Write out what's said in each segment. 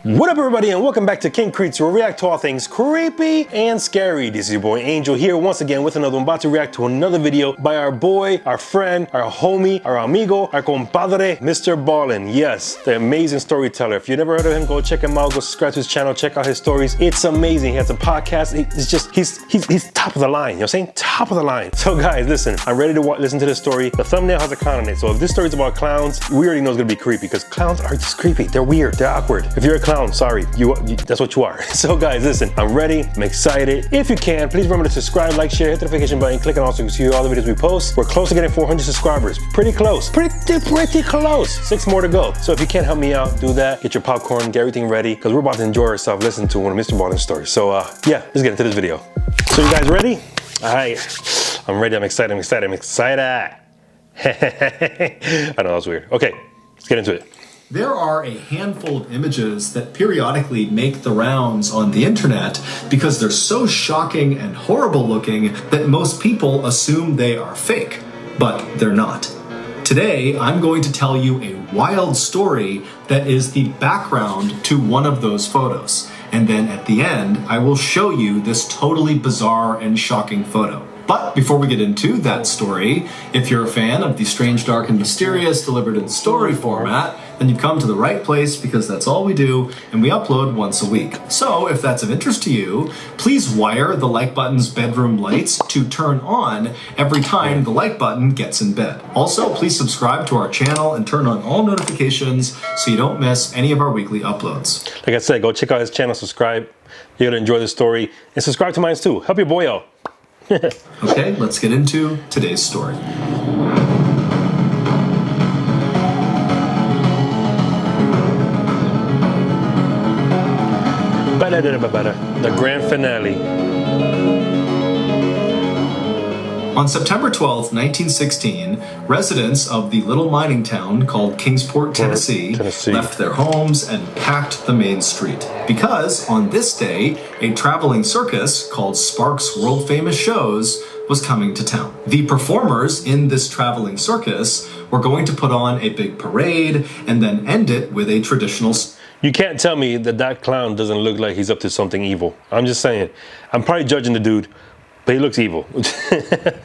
What up everybody and welcome back to King Creeps, where we react to all things creepy and scary. This is your boy Angel here once again with another one, about to react to another video by our boy, our friend, our homie, our amigo, our compadre, Mr. Ballin'. Yes, the amazing storyteller. If you never heard of him, go check him out, go subscribe to his channel, check out his stories. It's amazing. He has a podcast. It's just, he's top of the line, you know what I'm saying? Top of the line. So guys, listen, I'm ready to listen to this story. The thumbnail has a clown in it, so if this story's about clowns, we already know it's gonna be creepy because clowns are just creepy. They're weird, they're awkward. If you're a clown, sorry, that's what you are. So guys, listen, I'm ready, I'm excited. If you can, please remember to subscribe, like, share, hit the notification button, click on all so you can see all the videos we post. We're close to getting 400 subscribers. Pretty close, pretty close. 6 more to go. So if you can help me out, do that. Get your popcorn, get everything ready, because we're about to enjoy ourselves listening to one of Mr. Ballen's stories. So yeah, let's get into this video. So you guys ready? All right, I'm ready, I'm excited. I know that was weird. Okay, let's get into it. There are a handful of images that periodically make the rounds on the internet because they're so shocking and horrible looking that most people assume they are fake, but they're not. Today, I'm going to tell you a wild story that is the background to one of those photos. And then at the end, I will show you this totally bizarre and shocking photo. But before we get into that story, if you're a fan of the strange, dark, and mysterious delivered in story format, then you've come to the right place because that's all we do, and we upload once a week. So if that's of interest to you, please wire the like button's bedroom lights to turn on every time the like button gets in bed. Also, please subscribe to our channel and turn on all notifications so you don't miss any of our weekly uploads. Like I said, go check out his channel, subscribe. You're gonna enjoy the story, and subscribe to mine too. Help your boy out. Okay, let's get into today's story. The grand finale. On September 12th, 1916, residents of the little mining town called Kingsport, Tennessee, left their homes and packed the main street. Because on this day, a traveling circus called Sparks' World Famous Shows was coming to town. The performers in this traveling circus were going to put on a big parade and then end it with a traditional... You can't tell me that clown doesn't look like he's up to something evil. I'm just saying. I'm probably judging the dude, but he looks evil.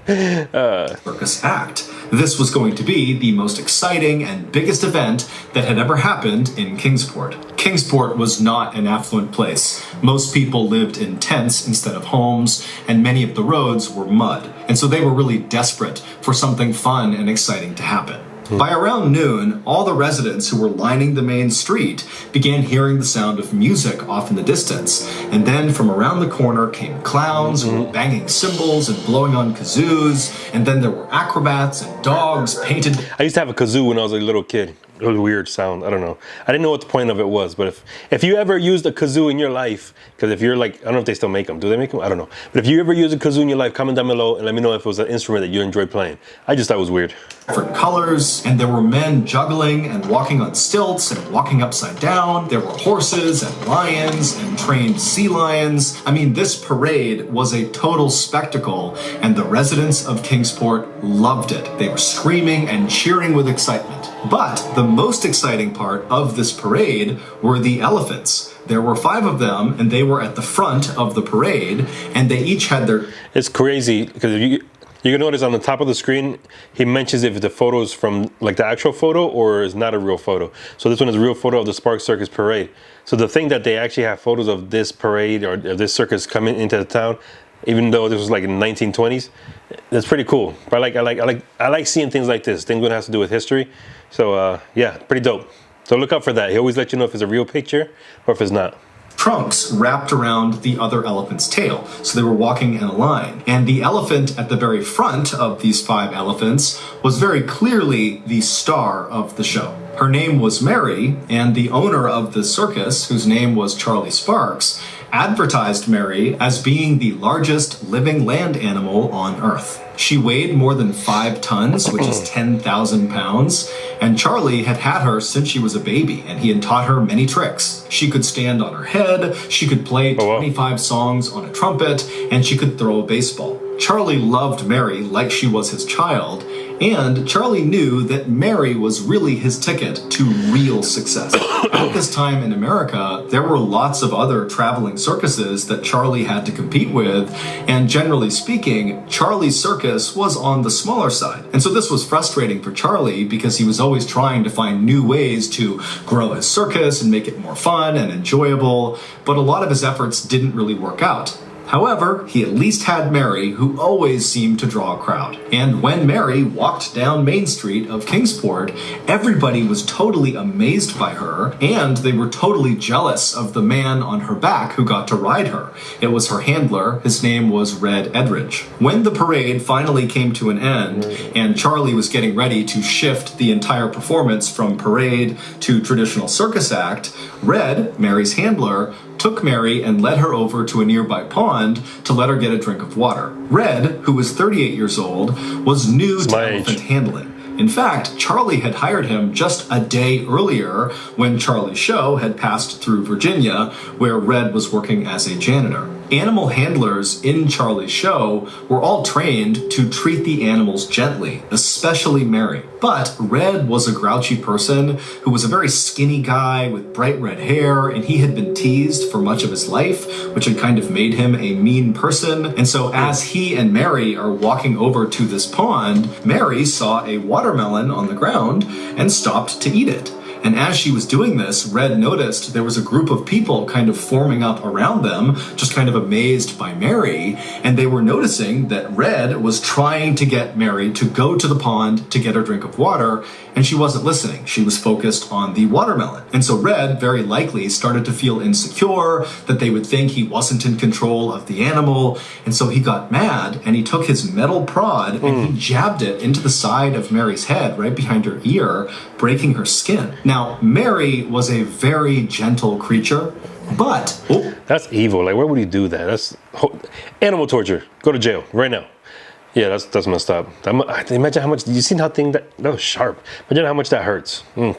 Circus act. This was going to be the most exciting and biggest event that had ever happened in Kingsport. Kingsport was not an affluent place. Most people lived in tents instead of homes, and many of the roads were mud. And so they were really desperate for something fun and exciting to happen. By around noon, all the residents who were lining the main street began hearing the sound of music off in the distance. And then from around the corner came clowns who were banging cymbals and blowing on kazoos. And then there were acrobats and dogs painted. I used to have a kazoo when I was a little kid. It was a weird sound, I don't know. I didn't know what the point of it was, but if you ever used a kazoo in your life, because if you're like, I don't know if they still make them. Do they make them? I don't know. But if you ever used a kazoo in your life, comment down below and let me know if it was an instrument that you enjoyed playing. I just thought it was weird. Different colors, and there were men juggling and walking on stilts and walking upside down. There were horses and lions and trained sea lions. I mean, this parade was a total spectacle, and the residents of Kingsport loved it. They were screaming and cheering with excitement. But the most exciting part of this parade were the elephants. There were 5 of them, and they were at the front of the parade, and they each had their... It's crazy, because you can notice on the top of the screen, he mentions if the photo is from like the actual photo or is not a real photo. So this one is a real photo of the Sparks Circus parade. So the thing that they actually have photos of this parade or this circus coming into the town, even though this was like in the 1920s, that's pretty cool. But I like seeing things like this, things that has to do with history. So yeah, pretty dope. So look out for that. He always let you know if it's a real picture or if it's not. Trunks wrapped around the other elephant's tail, so they were walking in a line. And the elephant at the very front of these 5 elephants was very clearly the star of the show. Her name was Mary, and the owner of the circus, whose name was Charlie Sparks, advertised Mary as being the largest living land animal on Earth. She weighed more than 5 tons, which is 10,000 pounds, and Charlie had had her since she was a baby, and he had taught her many tricks. She could stand on her head, she could play 25 songs on a trumpet, and she could throw a baseball. Charlie loved Mary like she was his child, And Charlie knew that Mary was really his ticket to real success. At this time in America, there were lots of other traveling circuses that Charlie had to compete with, and generally speaking, Charlie's circus was on the smaller side. And so this was frustrating for Charlie because he was always trying to find new ways to grow his circus and make it more fun and enjoyable, but a lot of his efforts didn't really work out. However, he at least had Mary, who always seemed to draw a crowd. And when Mary walked down Main Street of Kingsport, everybody was totally amazed by her, and they were totally jealous of the man on her back who got to ride her. It was her handler. His name was Red Edridge. When the parade finally came to an end, and Charlie was getting ready to shift the entire performance from parade to traditional circus act, Red, Mary's handler, took Mary and led her over to a nearby pond to let her get a drink of water. Red, who was 38 years old, was new to elephant handling. In fact, Charlie had hired him just a day earlier when Charlie's show had passed through Virginia, where Red was working as a janitor. Animal handlers in Charlie's show were all trained to treat the animals gently, especially Mary. But Red was a grouchy person who was a very skinny guy with bright red hair, and he had been teased for much of his life, which had kind of made him a mean person. And so as he and Mary are walking over to this pond, Mary saw a watermelon on the ground and stopped to eat it. And as she was doing this, Red noticed there was a group of people kind of forming up around them, just kind of amazed by Mary, and they were noticing that Red was trying to get Mary to go to the pond to get her drink of water, and she wasn't listening. She was focused on the watermelon. And so Red very likely started to feel insecure, that they would think he wasn't in control of the animal, and so he got mad, and he took his metal prod and he jabbed it into the side of Mary's head, right behind her ear, breaking her skin. Now, Mary was a very gentle creature, but... That's evil. Like, where would you do that? That's animal torture. Go to jail right now. Yeah, that's messed up. Imagine how much... You seen how that was sharp. Imagine how much that hurts. Ugh.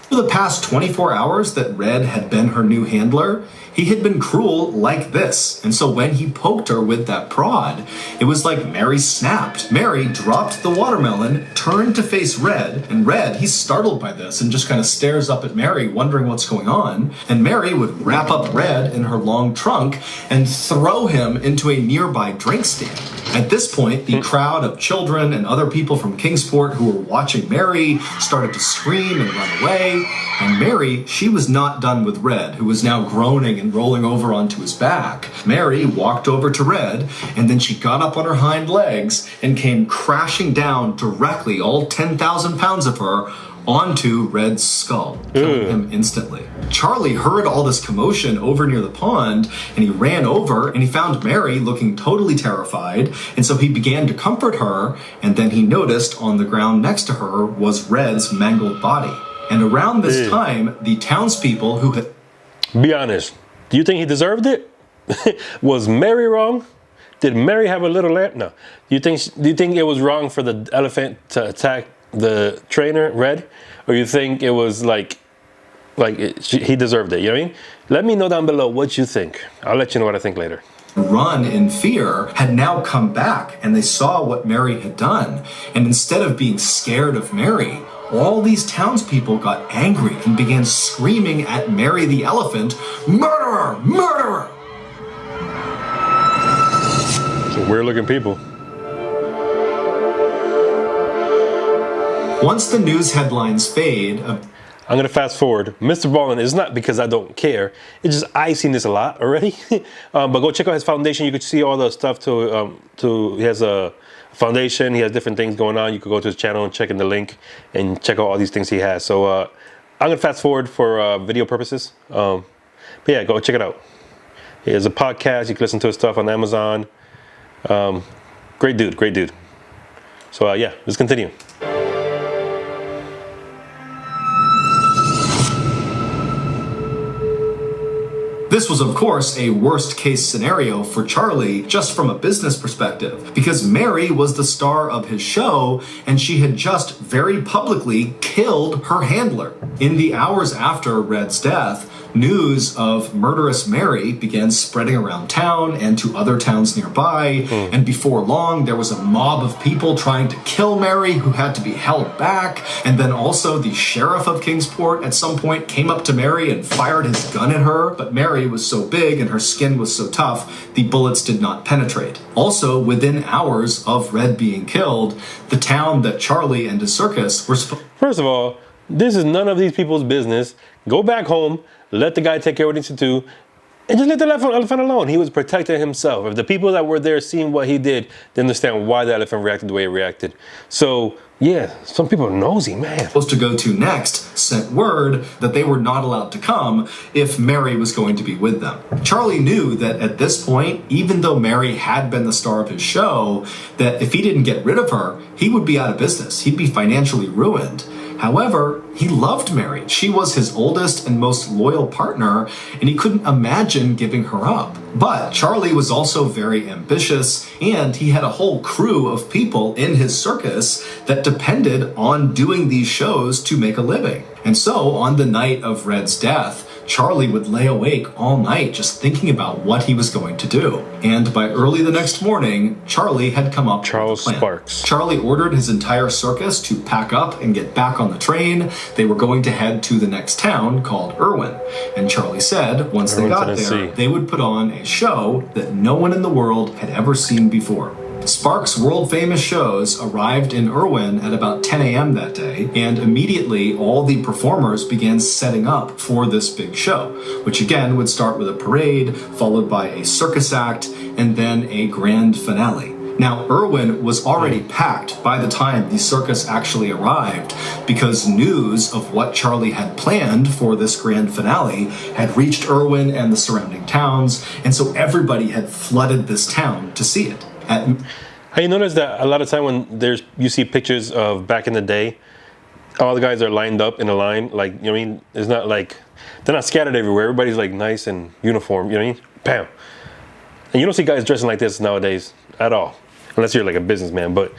For the past 24 hours that Red had been her new handler, he had been cruel like this. And so when he poked her with that prod, it was like Mary snapped. Mary dropped the watermelon, turned to face Red, and Red, he's startled by this and just kind of stares up at Mary, wondering what's going on. And Mary would wrap up Red in her long trunk and throw him into a nearby drink stand. At this point, the crowd of children and other people from Kingsport who were watching Mary started to scream and run away. And Mary, she was not done with Red, who was now groaning and rolling over onto his back. Mary walked over to Red, and then she got up on her hind legs and came crashing down directly, all 10,000 pounds of her, onto Red's skull, killing him instantly. Charlie heard all this commotion over near the pond, and he ran over and he found Mary looking totally terrified, and so he began to comfort her, and then he noticed on the ground next to her was Red's mangled body. And around this time, the townspeople who had... Be honest, do you think he deserved it? Was Mary wrong? Did Mary have a little lamb? No. Do you think it was wrong for the elephant to attack the trainer, Red? Or you think it was he deserved it, you know what I mean? Let me know down below what you think. I'll let you know what I think later. Run in fear had now come back, and they saw what Mary had done. And instead of being scared of Mary, all these townspeople got angry and began screaming at Mary the elephant, "Murderer! Murderer!" Some weird looking people. Once the news headlines fade, I'm gonna fast forward. Mr. Ballin is not because I don't care. It's just I've seen this a lot already. But go check out his foundation. You could see all the stuff he has a foundation. He has different things going on. You could go to his channel and check in the link and check out all these things he has. So I'm gonna fast forward for video purposes. But yeah, go check it out. He has a podcast. You can listen to his stuff on Amazon. Great dude, great dude. So yeah, let's continue. This was, of course, a worst-case scenario for Charlie just from a business perspective, because Mary was the star of his show, and she had just very publicly killed her handler. In the hours after Red's death, news of murderous Mary began spreading around town and to other towns nearby, and before long there was a mob of people trying to kill Mary who had to be held back, and then also the sheriff of Kingsport at some point came up to Mary and fired his gun at her, but Mary was so big and her skin was so tough, the bullets did not penetrate. Also, within hours of Red being killed, the town that Charlie and his circus were supposed... First of all, this is none of these people's business. Go back home, let the guy take care of what he needs to do, and just let the elephant alone. He was protecting himself. If the people that were there seeing what he did, they understand why the elephant reacted the way it reacted. So, yeah, some people are nosy, man. Supposed to go to next sent word that they were not allowed to come if Mary was going to be with them. Charlie knew that at this point, even though Mary had been the star of his show, that if he didn't get rid of her, he would be out of business. He'd be financially ruined. However, he loved Mary. She was his oldest and most loyal partner, and he couldn't imagine giving her up. But Charlie was also very ambitious, and he had a whole crew of people in his circus that depended on doing these shows to make a living. And so, on the night of Red's death, Charlie would lay awake all night just thinking about what he was going to do. And by early the next morning, Charlie had come up with a plan. Sparks. Charlie ordered his entire circus to pack up and get back on the train. They were going to head to the next town called Irwin. And Charlie said once they got there, they would put on a show that no one in the world had ever seen before. Sparks' world-famous shows arrived in Irwin at about 10 a.m. that day, and immediately all the performers began setting up for this big show, which again would start with a parade, followed by a circus act, and then a grand finale. Now, Irwin was already packed by the time the circus actually arrived, because news of what Charlie had planned for this grand finale had reached Irwin and the surrounding towns, and so everybody had flooded this town to see it. Have you noticed that a lot of time when you see pictures of back in the day, all the guys are lined up in a line, like, you know what I mean? It's not like, they're not scattered everywhere. Everybody's like nice and uniform, you know what I mean? Bam. And you don't see guys dressing like this nowadays at all, unless you're like a businessman, but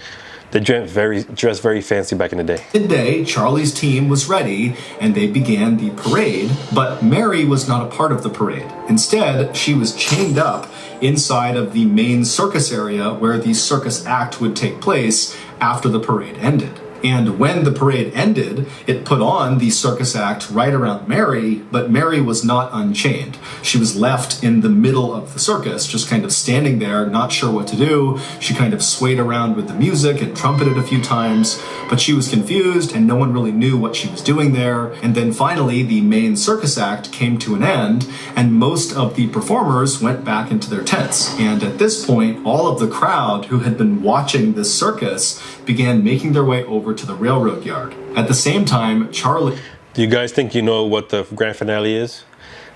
they dressed very fancy back in the day. Midday, Charlie's team was ready, and they began the parade, but Mary was not a part of the parade. Instead, she was chained up inside of the main circus area where the circus act would take place after the parade ended. And when the parade ended, it put on the circus act right around Mary, but Mary was not unchained. She was left in the middle of the circus, just kind of standing there, not sure what to do. She kind of swayed around with the music and trumpeted a few times, but she was confused and no one really knew what she was doing there. And then finally, the main circus act came to an end, and most of the performers went back into their tents. And at this point, all of the crowd who had been watching this circus began making their way over to the railroad yard. At the same time, Charlie... Do you guys think you know what the grand finale is?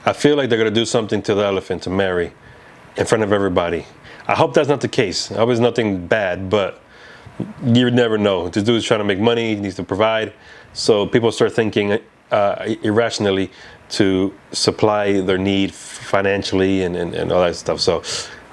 I feel like they're going to do something to the elephant, to Mary, in front of everybody. I hope that's not the case. I hope it's nothing bad, but you never know. This dude's trying to make money, he needs to provide. So people start thinking irrationally to supply their need financially and all that stuff. So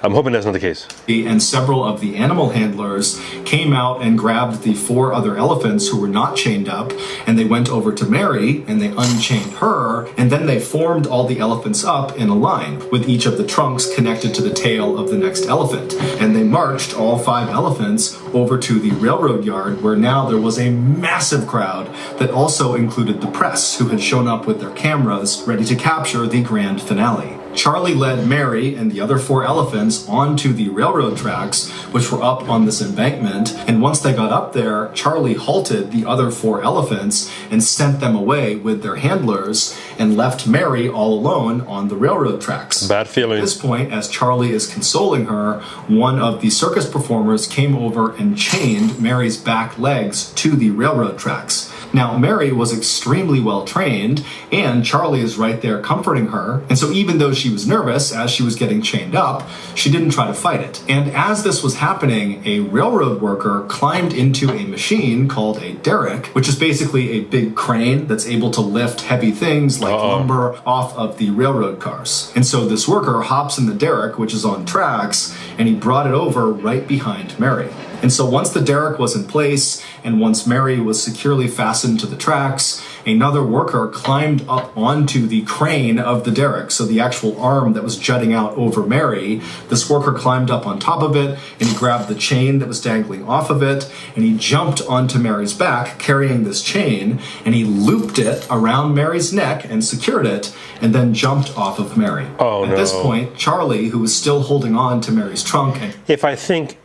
I'm hoping that's not the case. And several of the animal handlers came out and grabbed the 4 other elephants who were not chained up, and they went over to Mary and they unchained her, and then they formed all the elephants up in a line with each of the trunks connected to the tail of the next elephant. And they marched all 5 elephants over to the railroad yard, where now there was a massive crowd that also included the press, who had shown up with their cameras ready to capture the grand finale. Charlie led Mary and the other 4 elephants onto the railroad tracks, which were up on this embankment, and once they got up there, Charlie halted the other 4 elephants and sent them away with their handlers and left Mary all alone on the railroad tracks. Bad feeling. At this point, as Charlie is consoling her, one of the circus performers came over and chained Mary's back legs to the railroad tracks. Now, Mary was extremely well trained, and Charlie is right there comforting her. And so even though she was nervous as she was getting chained up, she didn't try to fight it. And as this was happening, a railroad worker climbed into a machine called a derrick, which is basically a big crane that's able to lift heavy things like lumber off of the railroad cars. And so this worker hops in the derrick, which is on tracks, and he brought it over right behind Mary. And so once the derrick was in place, and once Mary was securely fastened to the tracks, another worker climbed up onto the crane of the derrick, so the actual arm that was jutting out over Mary. This worker climbed up on top of it, and he grabbed the chain that was dangling off of it, and he jumped onto Mary's back, carrying this chain, and he looped it around Mary's neck and secured it, and then jumped off of Mary. Oh, no. At this point, Charlie, who was still holding on to Mary's trunk, and If I think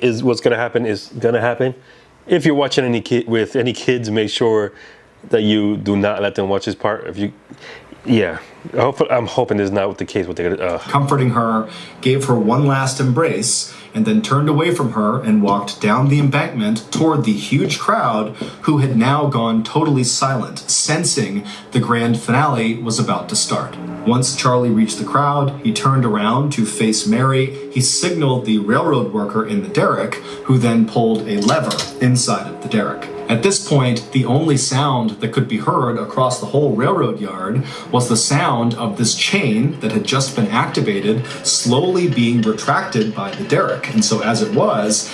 is what's gonna happen is gonna happen. If you're watching with any kids, make sure that you do not let them watch this part. I'm hoping this is not the case. What they're gonna comforting her, gave her one last embrace, and then turned away from her and walked down the embankment toward the huge crowd who had now gone totally silent, sensing the grand finale was about to start. Once Charlie reached the crowd, he turned around to face Mary. He signaled the railroad worker in the derrick, who then pulled a lever inside of the derrick. At this point, the only sound that could be heard across the whole railroad yard was the sound of this chain that had just been activated slowly being retracted by the derrick. And so as it was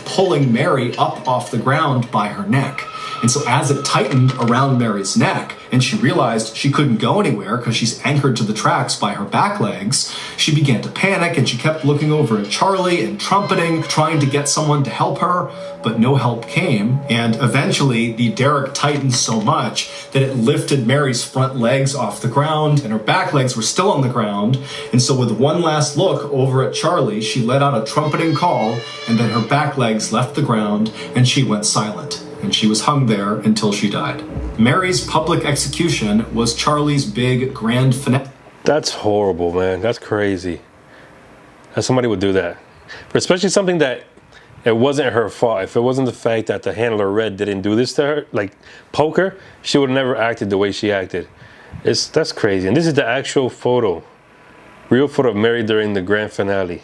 pulling Mary up off the ground by her neck. And so as it tightened around Mary's neck, and she realized she couldn't go anywhere because she's anchored to the tracks by her back legs, she began to panic, and she kept looking over at Charlie and trumpeting, trying to get someone to help her, but no help came. And eventually the derrick tightened so much that it lifted Mary's front legs off the ground, and her back legs were still on the ground. And so with one last look over at Charlie, she let out a trumpeting call, and then her back legs left the ground, and she went silent. And she was hung there until she died. Mary's public execution was Charlie's big grand finale. That's horrible, man. That's crazy that somebody would do that, but especially something that it wasn't her fault. If it wasn't the fact that the handler Red didn't do this to her, like poke her, she would have never acted the way she acted. That's crazy. And this is the actual photo, real photo of Mary during the grand finale.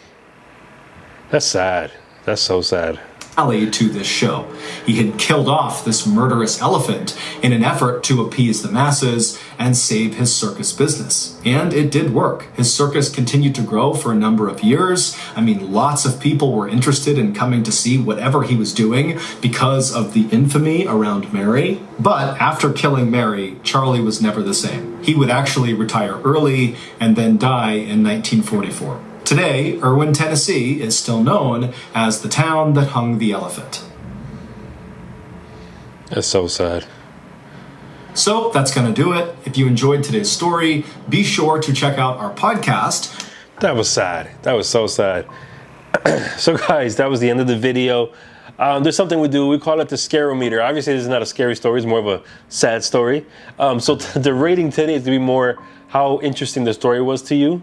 That's sad. That's so sad. To this show. He had killed off this murderous elephant in an effort to appease the masses and save his circus business. And it did work. His circus continued to grow for a number of years. I mean, lots of people were interested in coming to see whatever he was doing because of the infamy around Mary. But after killing Mary, Charlie was never the same. He would actually retire early and then die in 1944. Today, Erwin, Tennessee is still known as the town that hung the elephant. That's so sad. So that's going to do it. If you enjoyed today's story, be sure to check out our podcast. That was sad. That was so sad. So guys, that was the end of the video. There's something we do. We call it the Scarometer. Obviously, this is not a scary story. It's more of a sad story. So the rating today is to be more how interesting the story was to you.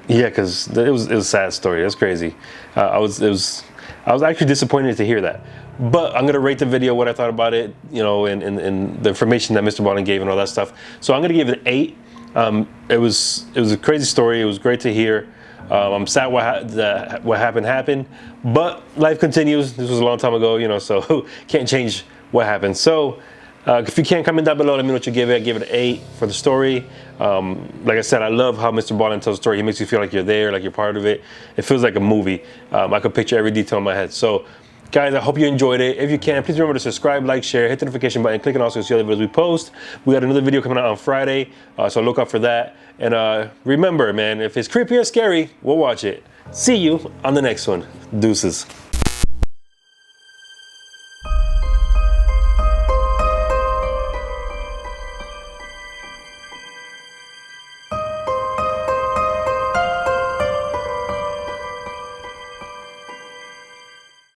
Yeah, because it was a sad story. That's crazy. I was actually disappointed to hear that. But I'm gonna rate the video, what I thought about it, you know, and the information that Mr. Ballin gave and all that stuff. So I'm gonna give it an 8. It was a crazy story. It was great to hear. I'm sad what happened, but life continues. This was a long time ago, you know, so can't change what happened. So. If you can, comment down below, let me know what you give it. I give it an 8 for the story. Like I said, I love how Mr. Ballin tells the story. He makes you feel like you're there, like you're part of it. It feels like a movie. I could picture every detail in my head. So, guys, I hope you enjoyed it. If you can, please remember to subscribe, like, share, hit the notification button, click on also to see other videos we post. We got another video coming out on Friday, so look out for that. And remember, man, if it's creepy or scary, we'll watch it. See you on the next one. Deuces.